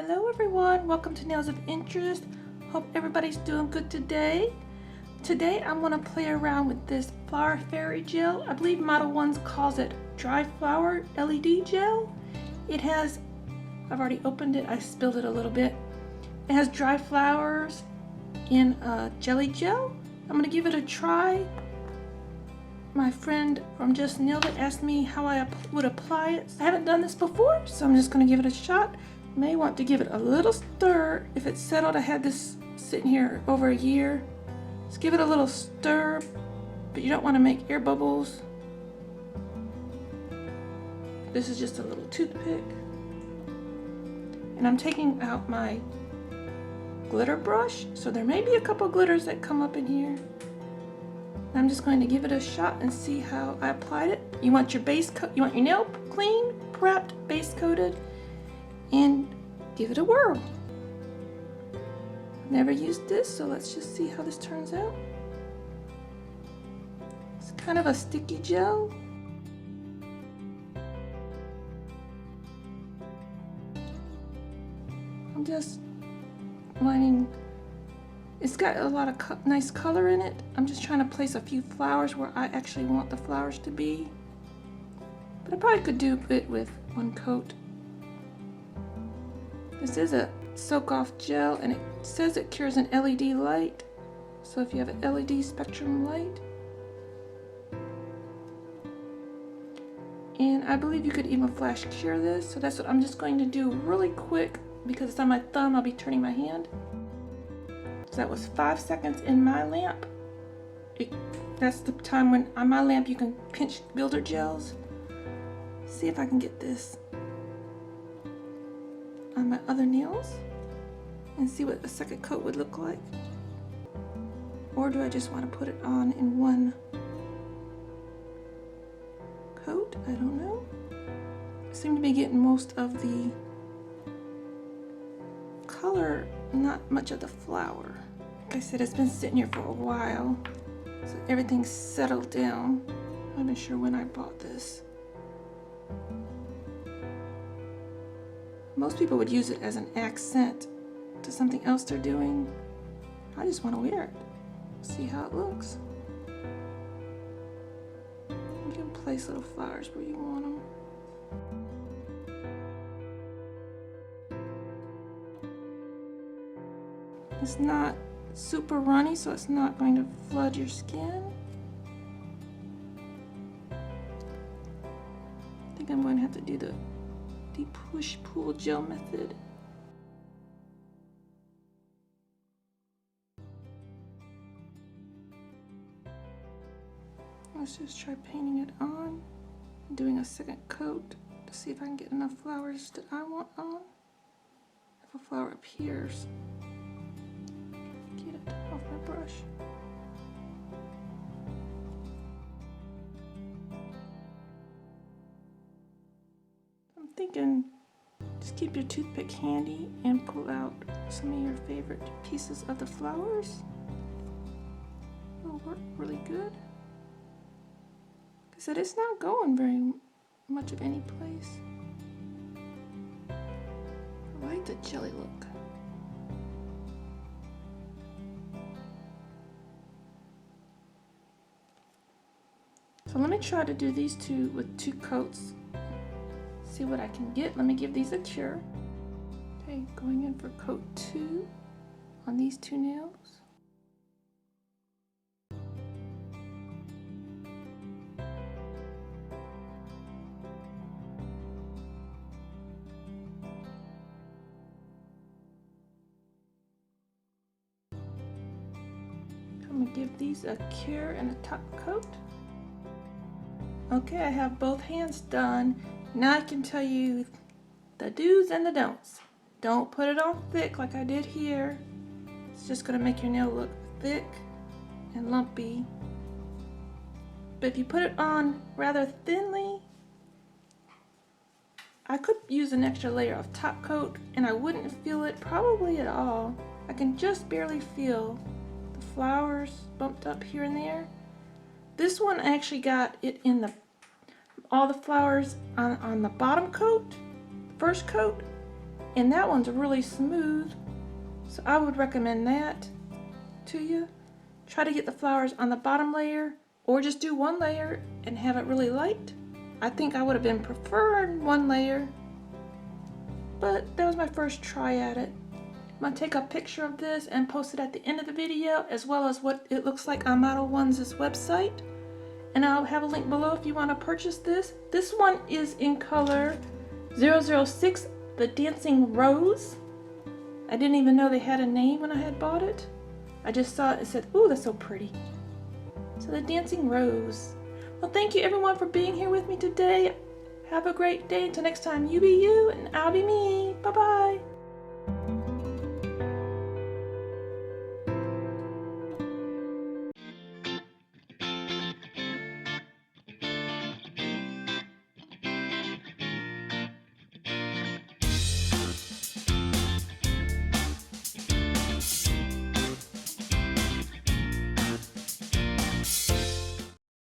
Hello everyone, welcome to Nails of Interest. Hope everybody's doing good today. Today I'm going to play around with this Flower Fairy gel. I believe Modelones calls it Dry Flower LED gel. It has, I've already opened it, I spilled it a little bit. It has dry flowers in a jelly gel. I'm going to give it a try. My friend from Just Nailed It asked me how I would apply it. I haven't done this before, so I'm just going to give it a shot. May want to give it a little stir. If it's settled, I had this sitting here over a year. Just give it a little stir, but you don't want to make air bubbles. This is just a little toothpick. And I'm taking out my glitter brush, so there may be a couple glitters that come up in here. I'm just going to give it a shot and see how I applied it. You want your base coat, you want your nail clean, prepped, base coated, and give it a whirl. Never used this, so let's just see how this turns out. It's kind of a sticky gel. I'm just lining. It's got a lot of nice color in it. I'm just trying to place a few flowers where I actually want the flowers to be. But I probably could do it with one coat. This is a soak off gel and it says it cures an LED light. So if you have an LED spectrum light. And I believe you could even flash cure this. So that's what I'm just going to do really quick because it's on my thumb. I'll be turning my hand. So that was 5 seconds in my lamp. That's the time when on my lamp you can pinch builder gels. See if I can get this on my other nails and see what a second coat would look like. Or do I just want to put it on in one coat? I don't know. I seem to be getting most of the color, not much of the flower. Like I said, it's been sitting here for a while, so everything's settled down. I'm not sure when I bought this. Most people would use it as an accent to something else they're doing. I just want to wear it. See how it looks. You can place little flowers where you want them. It's not super runny, so it's not going to flood your skin. I think I'm going to have to do the push pull gel method. Let's just try painting it on and doing a second coat to see if I can get enough flowers that I want on. If a flower appears, get it off my brush. I'm thinking just keep your toothpick handy and pull out some of your favorite pieces of the flowers. It'll work really good. Like I said, it's not going very much of any place. I like the jelly look. So let me try to do these two with 2 coats. See what I can get. Let me give these a cure. Okay, going in for coat 2 on these 2 nails. I'm gonna give these a cure and a top coat. Okay, I have both hands done. Now I can tell you the do's and the don'ts. Don't put it on thick like I did here. It's just gonna make your nail look thick and lumpy. But if you put it on rather thinly, I could use an extra layer of top coat and I wouldn't feel it probably at all. I can just barely feel the flowers bumped up here and there. This one I actually got it in all the flowers on the bottom coat, first coat, and that one's really smooth, so I would recommend that to you. Try to get the flowers on the bottom layer, or just do one layer and have it really light. I think I would have been preferring one layer, but that was my first try at it. I'm going to take a picture of this and post it at the end of the video, as well as what it looks like on Modelones' website. And I'll have a link below if you want to purchase this. This one is in color 006, the Dancing Rose. I didn't even know they had a name when I had bought it. I just saw it and said, ooh, that's so pretty. So the Dancing Rose. Well, thank you everyone for being here with me today. Have a great day. Until next time, you be you and I'll be me. Bye-bye.